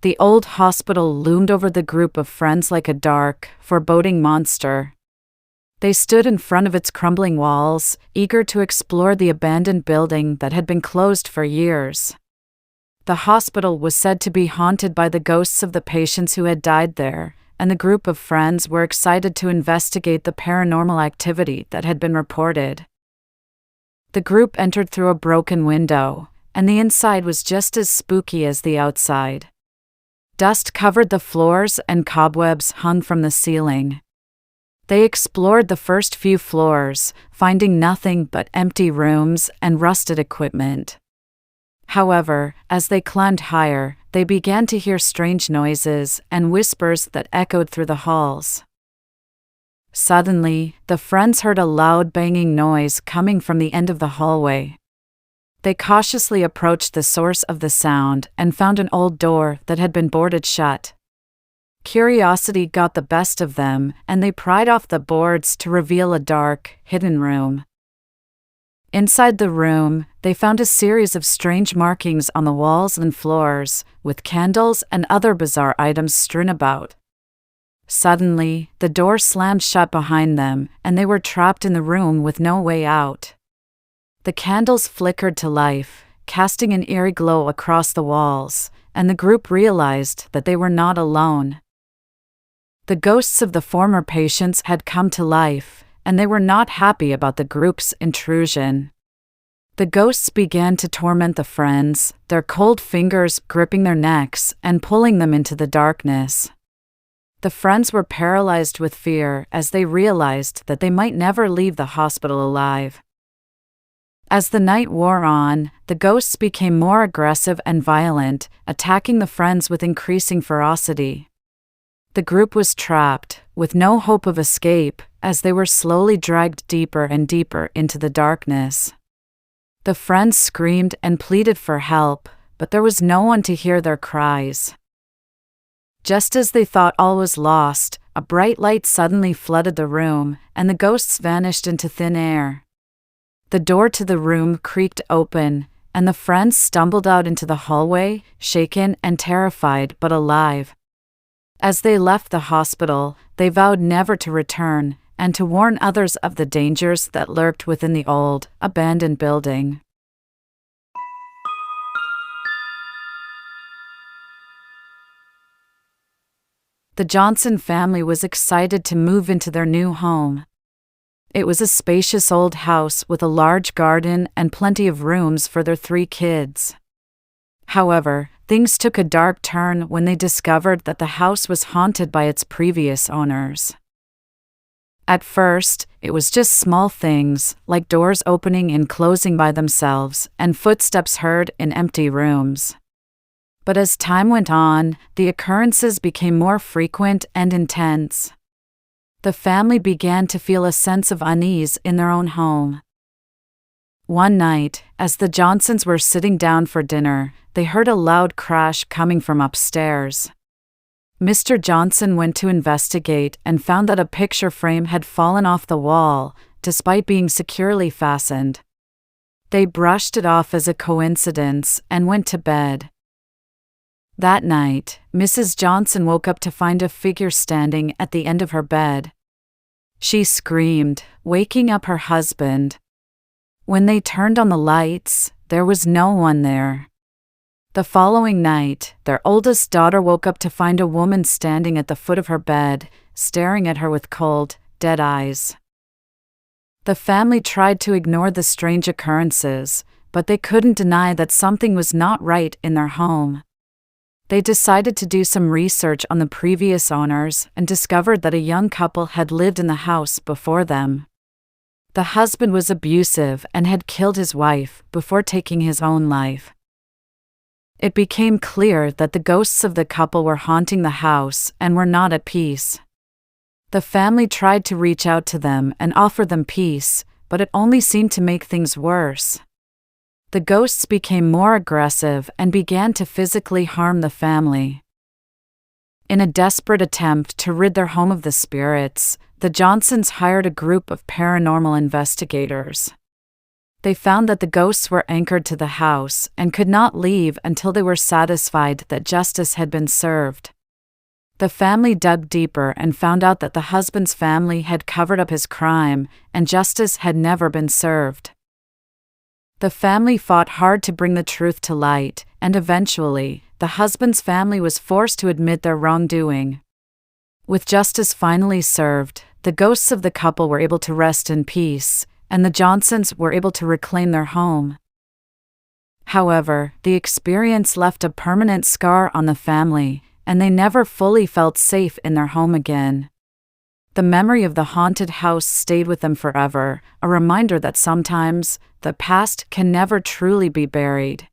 The old hospital loomed over the group of friends like a dark, foreboding monster. They stood in front of its crumbling walls, eager to explore the abandoned building that had been closed for years. The hospital was said to be haunted by the ghosts of the patients who had died there, and the group of friends were excited to investigate the paranormal activity that had been reported. The group entered through a broken window, and the inside was just as spooky as the outside. Dust covered the floors and cobwebs hung from the ceiling. They explored the first few floors, finding nothing but empty rooms and rusted equipment. However, as they climbed higher, they began to hear strange noises and whispers that echoed through the halls. Suddenly, the friends heard a loud banging noise coming from the end of the hallway. They cautiously approached the source of the sound and found an old door that had been boarded shut. Curiosity got the best of them, and they pried off the boards to reveal a dark, hidden room. Inside the room, they found a series of strange markings on the walls and floors, with candles and other bizarre items strewn about. Suddenly, the door slammed shut behind them, and they were trapped in the room with no way out. The candles flickered to life, casting an eerie glow across the walls, and the group realized that they were not alone. The ghosts of the former patients had come to life, and they were not happy about the group's intrusion. The ghosts began to torment the friends, their cold fingers gripping their necks and pulling them into the darkness. The friends were paralyzed with fear as they realized that they might never leave the hospital alive. As the night wore on, the ghosts became more aggressive and violent, attacking the friends with increasing ferocity. The group was trapped, with no hope of escape, as they were slowly dragged deeper and deeper into the darkness. The friends screamed and pleaded for help, but there was no one to hear their cries. Just as they thought all was lost, a bright light suddenly flooded the room, and the ghosts vanished into thin air. The door to the room creaked open, and the friends stumbled out into the hallway, shaken and terrified but alive. As they left the hospital, they vowed never to return, and to warn others of the dangers that lurked within the old, abandoned building. The Johnson family was excited to move into their new home. It was a spacious old house with a large garden and plenty of rooms for their 3 kids. However, things took a dark turn when they discovered that the house was haunted by its previous owners. At first, it was just small things, like doors opening and closing by themselves, and footsteps heard in empty rooms. But as time went on, the occurrences became more frequent and intense. The family began to feel a sense of unease in their own home. One night, as the Johnsons were sitting down for dinner, they heard a loud crash coming from upstairs. Mr. Johnson went to investigate and found that a picture frame had fallen off the wall, despite being securely fastened. They brushed it off as a coincidence and went to bed. That night, Mrs. Johnson woke up to find a figure standing at the end of her bed. She screamed, waking up her husband. When they turned on the lights, there was no one there. The following night, their oldest daughter woke up to find a woman standing at the foot of her bed, staring at her with cold, dead eyes. The family tried to ignore the strange occurrences, but they couldn't deny that something was not right in their home. They decided to do some research on the previous owners and discovered that a young couple had lived in the house before them. The husband was abusive and had killed his wife before taking his own life. It became clear that the ghosts of the couple were haunting the house and were not at peace. The family tried to reach out to them and offer them peace, but it only seemed to make things worse. The ghosts became more aggressive and began to physically harm the family. In a desperate attempt to rid their home of the spirits, the Johnsons hired a group of paranormal investigators. They found that the ghosts were anchored to the house and could not leave until they were satisfied that justice had been served. The family dug deeper and found out that the husband's family had covered up his crime, and justice had never been served. The family fought hard to bring the truth to light, and eventually, the husband's family was forced to admit their wrongdoing. With justice finally served, the ghosts of the couple were able to rest in peace, and the Johnsons were able to reclaim their home. However, the experience left a permanent scar on the family, and they never fully felt safe in their home again. The memory of the haunted house stayed with them forever, a reminder that sometimes, the past can never truly be buried.